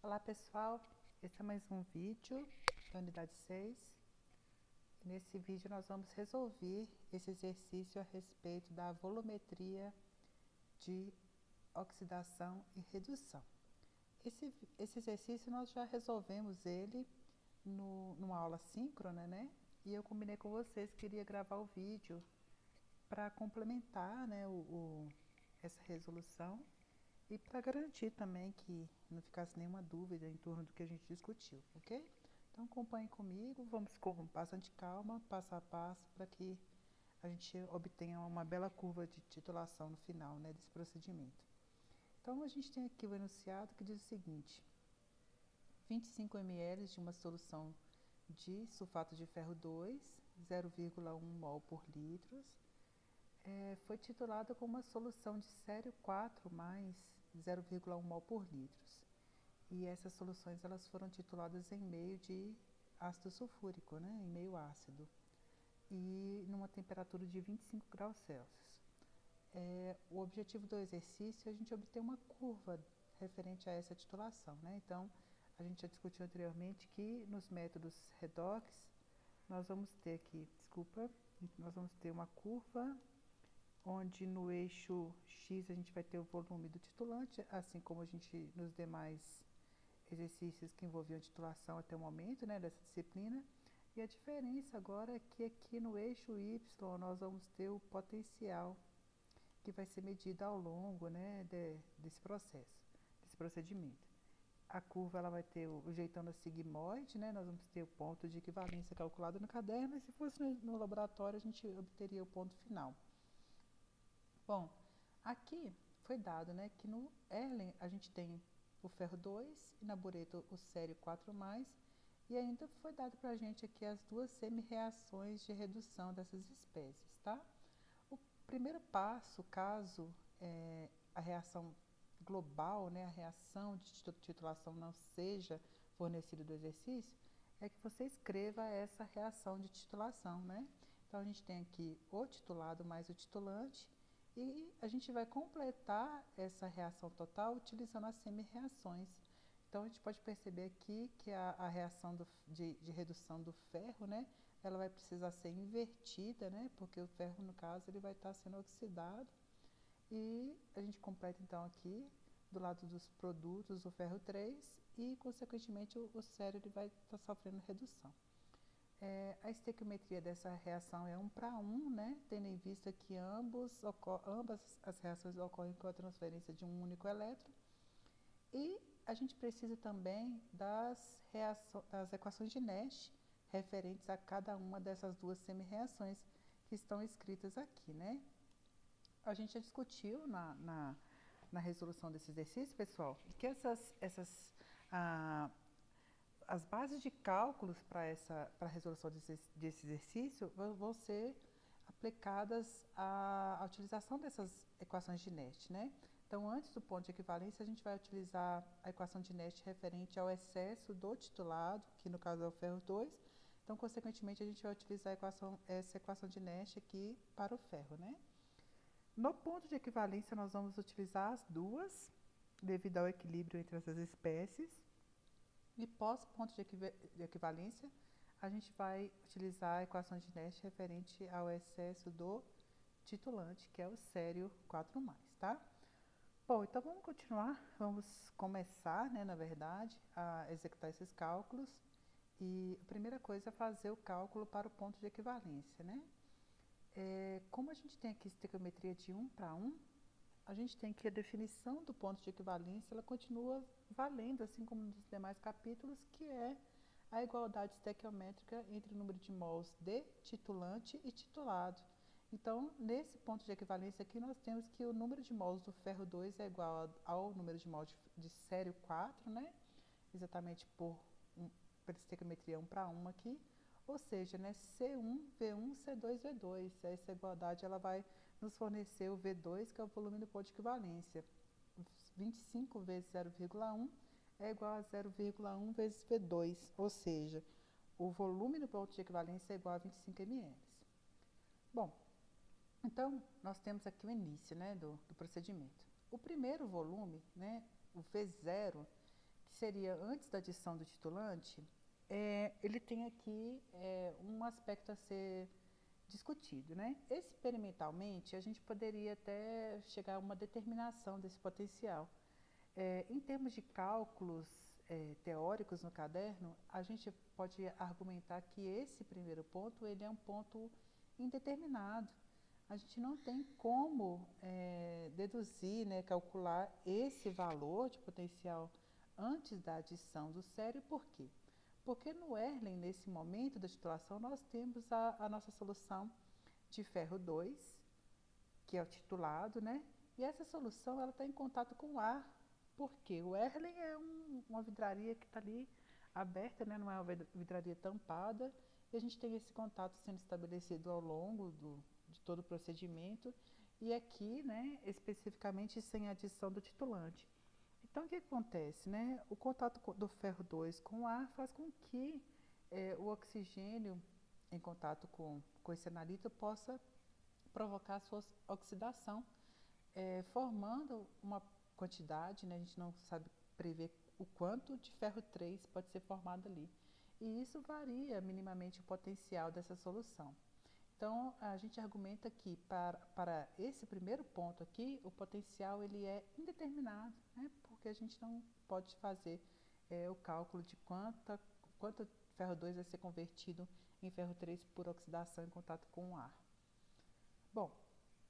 Olá pessoal, esse é mais um vídeo da unidade 6. Nesse vídeo nós vamos resolver esse exercício a respeito da volumetria de oxidação e redução. Esse exercício nós já resolvemos ele numa aula síncrona, né? E eu combinei com vocês que iria gravar o vídeo para complementar, né, essa resolução e para garantir também que não ficasse nenhuma dúvida em torno do que a gente discutiu, ok? Então acompanhe comigo, vamos com bastante calma, passo a passo, para que a gente obtenha uma bela curva de titulação no final, né, desse procedimento. Então a gente tem aqui o enunciado que diz o seguinte: 25 ml de uma solução de sulfato de ferro 2, 0,1 mol por litro, foi titulada com uma solução de sério 4 mais 0,1 mol por litro. E essas soluções elas foram tituladas em meio de ácido sulfúrico, né, em meio ácido, e numa temperatura de 25 graus Celsius. O objetivo do exercício é a gente obter uma curva referente a essa titulação, né? Então, a gente já discutiu anteriormente que nos métodos redox, nós vamos ter aqui, nós vamos ter uma curva onde no eixo X a gente vai ter o volume do titulante, assim como a gente nos demais exercícios que envolviam titulação até o momento, né, dessa disciplina. E a diferença agora é que aqui no eixo Y nós vamos ter o potencial que vai ser medido ao longo, né, desse processo, desse procedimento. A curva ela vai ter o jeitão da sigmoide, né, nós vamos ter o ponto de equivalência calculado no caderno, e se fosse no laboratório a gente obteria o ponto final. Bom, aqui foi dado, né, que no Erlen a gente tem o ferro 2 e na bureta o sério 4+, e ainda foi dado para a gente aqui as duas semi-reações de redução dessas espécies, tá? O primeiro passo, caso a reação global, né, a reação de titulação não seja fornecida do exercício, é que você escreva essa reação de titulação, né? Então, a gente tem aqui o titulado mais o titulante, e a gente vai completar essa reação total utilizando as semi-reações. Então, a gente pode perceber aqui que a reação de redução do ferro, né, ela vai precisar ser invertida, né, porque o ferro, no caso, ele vai estar sendo oxidado. E a gente completa, então, aqui, do lado dos produtos, o ferro 3 e, consequentemente, o sério ele vai estar sofrendo redução. A estequiometria dessa reação é 1:1, né? Tendo em vista que ambas as reações ocorrem com a transferência de um único elétron. E a gente precisa também das equações de Nash referentes a cada uma dessas duas semi-reações que estão escritas aqui, né? A gente já discutiu na resolução desse exercício, pessoal, que as bases de cálculos para a resolução desse exercício vão ser aplicadas à utilização dessas equações de Nash, né? Então, antes do ponto de equivalência, a gente vai utilizar a equação de Nash referente ao excesso do titulado, que no caso é o ferro 2. Então, consequentemente, a gente vai utilizar essa equação de Nash aqui para o ferro, né? No ponto de equivalência, nós vamos utilizar as duas, devido ao equilíbrio entre essas espécies. E pós ponto de equivalência, a gente vai utilizar a equação de Nash referente ao excesso do titulante, que é o sério 4+, tá? Bom, então vamos continuar, vamos começar, né, na verdade, a executar esses cálculos. E a primeira coisa é fazer o cálculo para o ponto de equivalência, né? Como a gente tem aqui estequiometria de 1:1, a gente tem que a definição do ponto de equivalência, ela continua valendo, assim como nos demais capítulos, que é a igualdade estequiométrica entre o número de mols de titulante e titulado. Então, nesse ponto de equivalência aqui, nós temos que o número de mols do ferro 2 é igual ao número de mols de sério 4, né? Exatamente pela estequiometria 1:1 aqui. Ou seja, né, C1, V1, C2, V2. Essa igualdade ela vai nos fornecer o V2, que é o volume do ponto de equivalência. 25 vezes 0,1 é igual a 0,1 vezes V2, ou seja, o volume do ponto de equivalência é igual a 25 ml. Bom, então, nós temos aqui o início, né, do procedimento. O primeiro volume, né, o V0, que seria antes da adição do titulante, ele tem aqui um aspecto a ser discutido, né? Experimentalmente, a gente poderia até chegar a uma determinação desse potencial. Em termos de cálculos teóricos no caderno, a gente pode argumentar que esse primeiro ponto ele é um ponto indeterminado. A gente não tem como deduzir, né, calcular esse valor de potencial antes da adição do sério. Por quê? Porque no Erlen, nesse momento da titulação, nós temos a nossa solução de ferro 2, que é o titulado, né? E essa solução ela está em contato com o ar. Por quê? O Erlen é uma vidraria que está ali aberta, né? Não é uma vidraria tampada. E a gente tem esse contato sendo estabelecido ao longo de todo o procedimento. E aqui, né, especificamente sem adição do titulante. Então, o que acontece, né? O contato do ferro 2 com o ar faz com que o oxigênio em contato com esse analito possa provocar a sua oxidação, formando uma quantidade, né? A gente não sabe prever o quanto de ferro 3 pode ser formado ali. E isso varia minimamente o potencial dessa solução. Então, a gente argumenta que para esse primeiro ponto aqui, o potencial ele é indeterminado, né? Porque a gente não pode fazer o cálculo de quanto ferro 2 vai ser convertido em ferro 3 por oxidação em contato com o ar. Bom,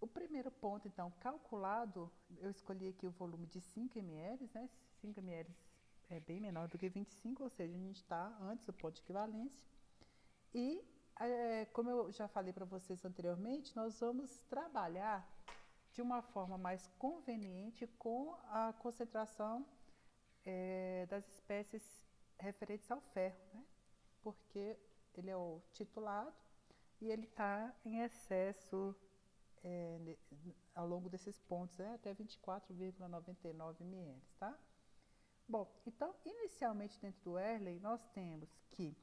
o primeiro ponto, então, calculado, eu escolhi aqui o volume de 5 ml, né? 5 ml é bem menor do que 25, ou seja, a gente está antes do ponto de equivalência. E como eu já falei para vocês anteriormente, nós vamos trabalhar de uma forma mais conveniente com a concentração das espécies referentes ao ferro, né? Porque ele é o titulado e ele está em excesso ao longo desses pontos, até 24,99 ml, tá? Bom, então, inicialmente dentro do Erlen, nós temos que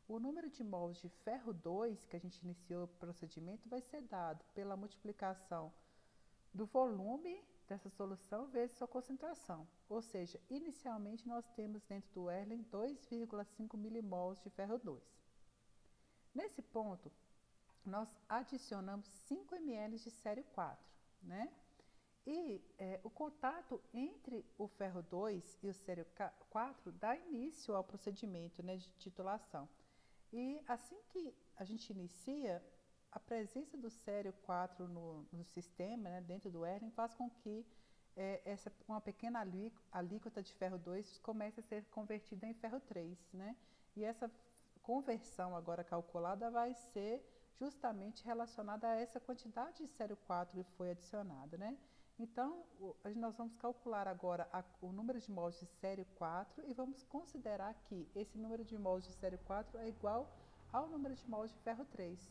o número de mols de ferro 2, que a gente iniciou o procedimento, vai ser dado pela multiplicação do volume dessa solução vezes sua concentração. Ou seja, inicialmente nós temos dentro do Erlen 2,5 milimols de ferro 2. Nesse ponto, nós adicionamos 5 ml de sério 4, né? E o contato entre o ferro 2 e o sério 4 dá início ao procedimento, né, de titulação. E assim que a gente inicia, a presença do sério 4 no sistema, né, dentro do Erlen, faz com que uma pequena alíquota de ferro 2 comece a ser convertida em ferro 3, né? E essa conversão agora calculada vai ser justamente relacionada a essa quantidade de sério 4 que foi adicionada, né? Então, nós vamos calcular agora o número de mols de sério 4 e vamos considerar que esse número de mols de sério 4 é igual ao número de mols de ferro 3.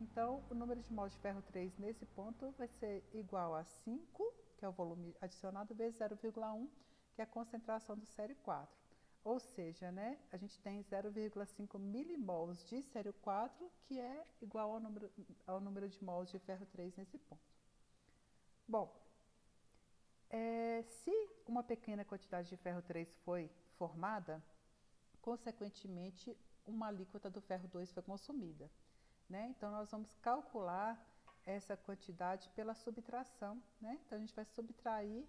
Então, o número de mols de ferro 3 nesse ponto vai ser igual a 5, que é o volume adicionado, vezes 0,1, que é a concentração do sério 4. Ou seja, né, a gente tem 0,5 milimols de sério 4, que é igual ao número de mols de ferro 3 nesse ponto. Bom, se uma pequena quantidade de ferro 3 foi formada, consequentemente, uma alíquota do ferro 2 foi consumida, né? Então, nós vamos calcular essa quantidade pela subtração, né? Então, a gente vai subtrair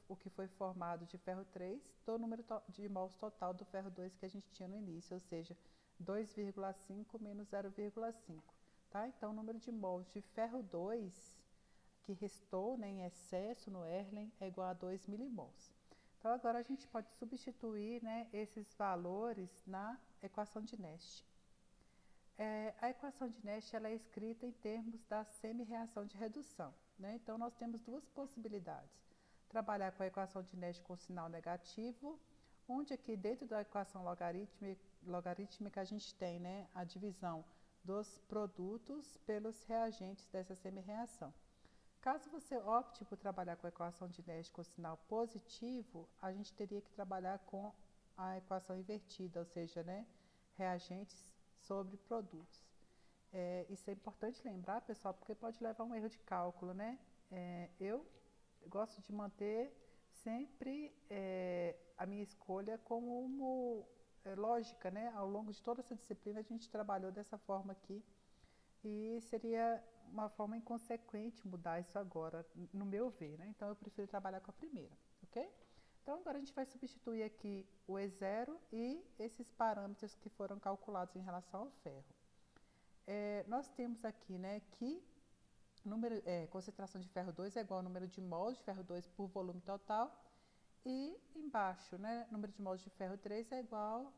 o que foi formado de ferro 3 do número de mols total do ferro 2 que a gente tinha no início, ou seja, 2,5 menos 0,5. Tá? Então, o número de mols de ferro 2 que restou, né, em excesso no Erlen é igual a 2 milimols. Então, agora a gente pode substituir, né, esses valores na equação de Nast. A equação de Nast ela é escrita em termos da semi-reação de redução, né? Então, nós temos duas possibilidades. Trabalhar com a equação de Nast com sinal negativo, onde aqui dentro da equação logarítmica a gente tem, né, a divisão dos produtos pelos reagentes dessa semi-reação. Caso você opte por trabalhar com a equação de Nast com sinal positivo, a gente teria que trabalhar com a equação invertida, ou seja, né, reagentes sobre produtos. Isso é importante lembrar, pessoal, porque pode levar a um erro de cálculo, né? Eu gosto de manter sempre a minha escolha como lógica, né? Ao longo de toda essa disciplina a gente trabalhou dessa forma aqui e seria uma forma inconsequente mudar isso agora, no meu ver, né? Então eu prefiro trabalhar com a primeira, ok? Então agora a gente vai substituir aqui o E0 e esses parâmetros que foram calculados em relação ao ferro. Nós temos aqui, né, que concentração de ferro 2 é igual ao número de mols de ferro 2 por volume total. E embaixo, né, número de mols de ferro 3 é igual,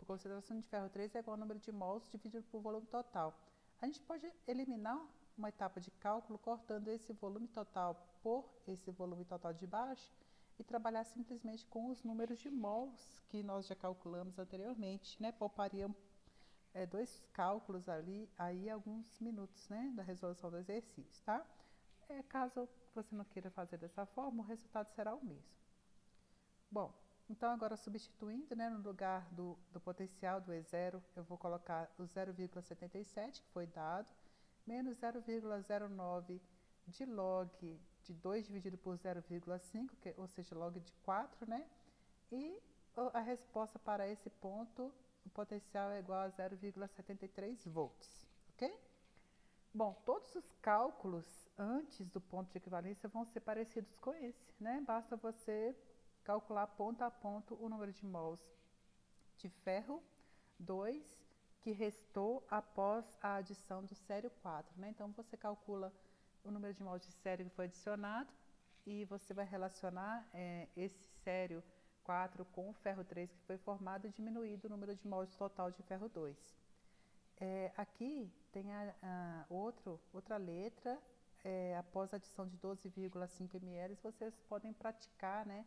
concentração de ferro 3 é igual ao número de mols dividido por volume total. A gente pode eliminar uma etapa de cálculo cortando esse volume total por esse volume total de baixo e trabalhar simplesmente com os números de mols que nós já calculamos anteriormente, né? Pouparia dois cálculos ali, aí alguns minutos, né, da resolução do exercício, tá? Caso você não queira fazer dessa forma, o resultado será o mesmo. Bom, então agora substituindo, né, no lugar do potencial do E0, eu vou colocar o 0,77, que foi dado, menos 0,09 de log de 2 dividido por 0,5, ou seja, log de 4, né? E a resposta para esse ponto, o potencial é igual a 0,73 volts, ok? Bom, todos os cálculos antes do ponto de equivalência vão ser parecidos com esse, né? Basta você calcular ponto a ponto o número de mols de ferro 2 que restou após a adição do sério 4, né? Então, você calcula o número de mols de sério que foi adicionado e você vai relacionar esse sério 4 com o ferro 3 que foi formado e diminuído o número de mols total de ferro 2. Aqui tem outra letra, após a adição de 12,5 ml, vocês podem praticar, né,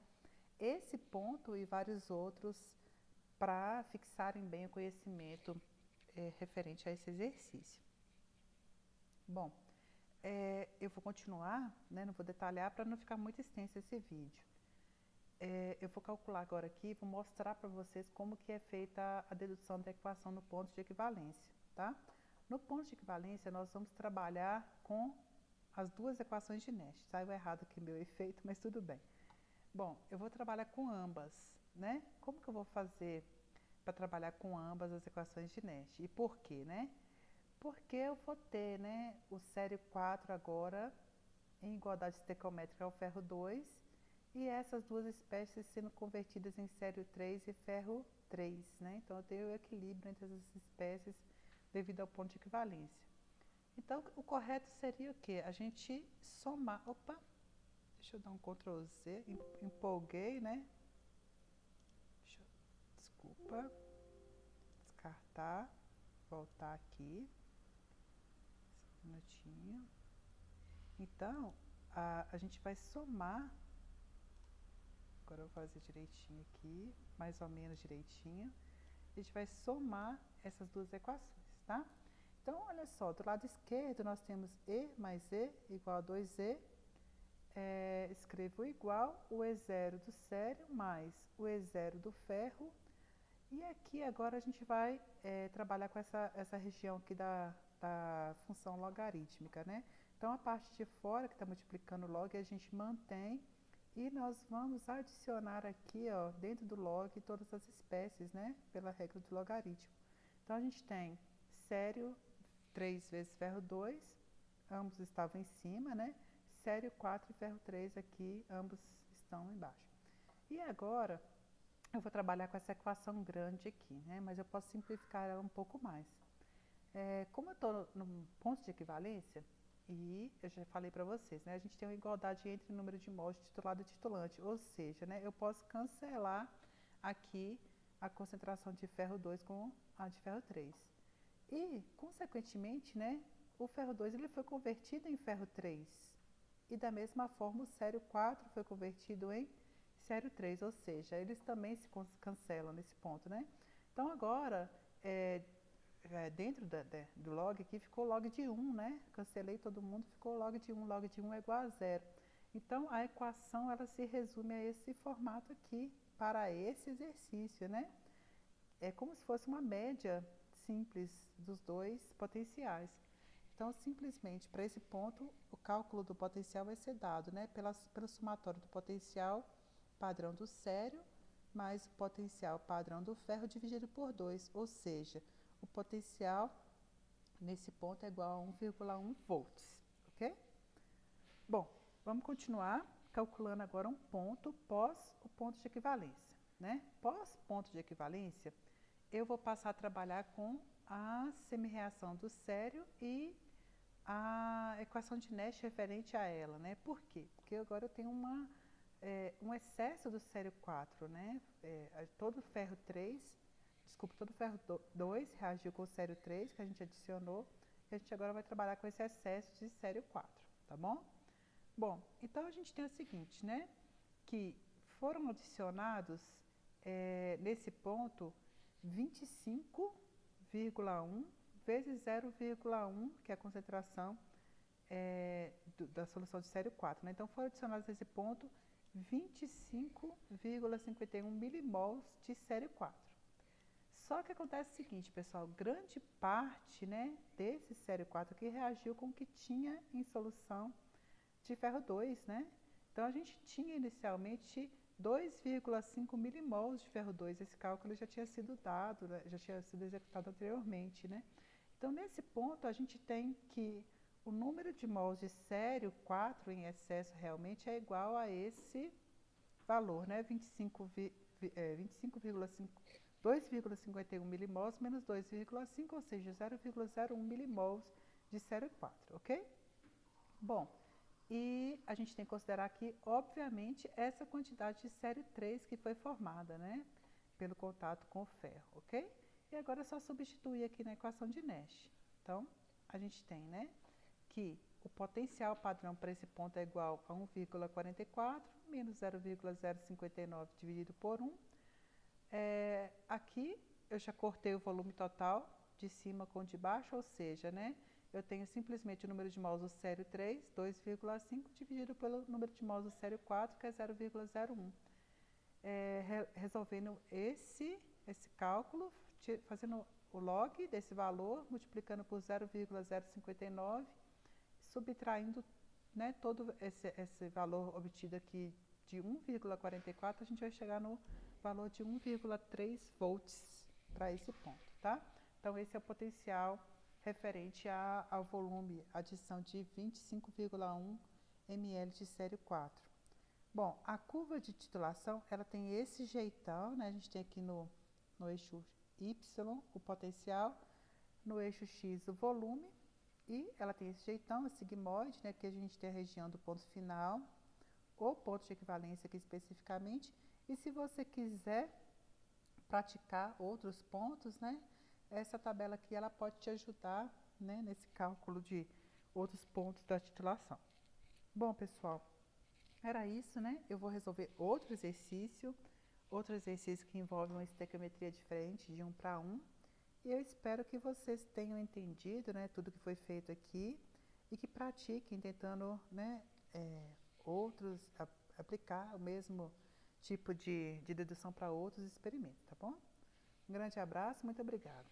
esse ponto e vários outros para fixarem bem o conhecimento referente a esse exercício. Bom, eu vou continuar, né, não vou detalhar para não ficar muito extenso esse vídeo. Eu vou calcular agora aqui, vou mostrar para vocês como que é feita a dedução da equação no ponto de equivalência, tá? No ponto de equivalência, nós vamos trabalhar com as duas equações de Nash. Saiu errado aqui meu efeito, mas tudo bem. Bom, eu vou trabalhar com ambas, né? Como que eu vou fazer para trabalhar com ambas as equações de Nash? E por quê, né? Porque eu vou ter, né, o sério 4 agora em igualdade estequiométrica ao ferro 2 e essas duas espécies sendo convertidas em sério 3 e ferro 3, né? Então, eu tenho o equilíbrio entre essas espécies devido ao ponto de equivalência. Então, o correto seria o quê? A gente somar... Opa! Deixa eu dar um Ctrl Z, empolguei, né? Desculpa. Descartar. Voltar aqui. Um minutinho. Então, a gente vai somar. Agora eu vou fazer direitinho aqui, mais ou menos direitinho. A gente vai somar essas duas equações, tá? Então, olha só, do lado esquerdo nós temos E mais E igual a 2E. Escrevo igual o E0 do sério mais o E0 do ferro. E aqui agora a gente vai trabalhar com essa região aqui da função logarítmica, né? Então, a parte de fora que está multiplicando log, a gente mantém e nós vamos adicionar aqui, ó, dentro do log, todas as espécies, né? Pela regra do logaritmo. Então, a gente tem sério 3 vezes ferro 2, ambos estavam em cima, né? Sério 4 e ferro 3 aqui, ambos estão embaixo. E agora, eu vou trabalhar com essa equação grande aqui, né? Mas eu posso simplificar ela um pouco mais. Como eu estou no ponto de equivalência, e eu já falei para vocês, né? A gente tem uma igualdade entre o número de mols de titulado e titulante, ou seja, né, eu posso cancelar aqui a concentração de ferro 2 com a de ferro 3. E, consequentemente, né, o ferro 2 ele foi convertido em ferro 3. E da mesma forma o sério 4 foi convertido em sério 3, ou seja, eles também se cancelam nesse ponto, né? Então agora, dentro do log aqui ficou log de 1, né? Cancelei todo mundo, ficou log de 1 é igual a 0. Então a equação ela se resume a esse formato aqui, para esse exercício, né? É como se fosse uma média simples dos dois potenciais. Então, simplesmente, para esse ponto, o cálculo do potencial vai ser dado, né, pelo somatório do potencial padrão do sério mais o potencial padrão do ferro dividido por 2, ou seja, o potencial nesse ponto é igual a 1,1 volts, ok? Bom, vamos continuar calculando agora um ponto pós o ponto de equivalência, né? Pós ponto de equivalência, eu vou passar a trabalhar com a semi-reação do sério e a equação de Nash referente a ela, né? Por quê? Porque agora eu tenho um excesso do sério 4, né? Todo ferro 2 reagiu com o sério 3, que a gente adicionou, e a gente agora vai trabalhar com esse excesso de sério 4, tá bom? Bom, então a gente tem o seguinte, né? Que foram adicionados, nesse ponto, 25,1 vezes 0,1, que é a concentração da solução de sério 4. Né? Então, foram adicionados nesse ponto 25,51 milimols de sério 4. Só que acontece o seguinte, pessoal, grande parte, né, desse sério 4 aqui reagiu com o que tinha em solução de ferro 2, né? Então, a gente tinha inicialmente 2,5 milimols de ferro 2. Esse cálculo já tinha sido dado, né? Já tinha sido executado anteriormente, né? Então, nesse ponto, a gente tem que o número de mols de sério 4 em excesso realmente é igual a esse valor, né? 2,51 milimols menos 2,5, ou seja, 0,01 milimols de sério 4, ok? Bom, e a gente tem que considerar aqui, obviamente, essa quantidade de sério 3 que foi formada, né? Pelo contato com o ferro, ok? E agora é só substituir aqui na equação de Nash. Então, a gente tem, né, que o potencial padrão para esse ponto é igual a 1,44 menos 0,059 dividido por 1. Aqui eu já cortei o volume total de cima com o de baixo, ou seja, né, eu tenho simplesmente o número de mols do sério 3, 2,5, dividido pelo número de mols do sério 4, que é 0,01. Resolvendo esse cálculo, fazendo o log desse valor, multiplicando por 0,059, subtraindo, né, todo esse valor obtido aqui de 1,44, a gente vai chegar no valor de 1,3 volts para esse ponto, tá? Então, esse é o potencial referente ao volume, adição de 25,1 ml de sério 4. Bom, a curva de titulação, ela tem esse jeitão, né? A gente tem aqui no eixo Y o potencial, no eixo X o volume, e ela tem esse jeitão, esse sigmoide, né? Que a gente tem a região do ponto final, ou ponto de equivalência aqui especificamente, e se você quiser praticar outros pontos, né? Essa tabela aqui, ela pode te ajudar, né, nesse cálculo de outros pontos da titulação. Bom, pessoal, era isso, né? Eu vou resolver outro exercício que envolve uma estequiometria diferente, de 1 para 1. E eu espero que vocês tenham entendido, né, tudo que foi feito aqui e que pratiquem tentando, né, aplicar o mesmo tipo de dedução para outros experimentos, tá bom? Um grande abraço, muito obrigada.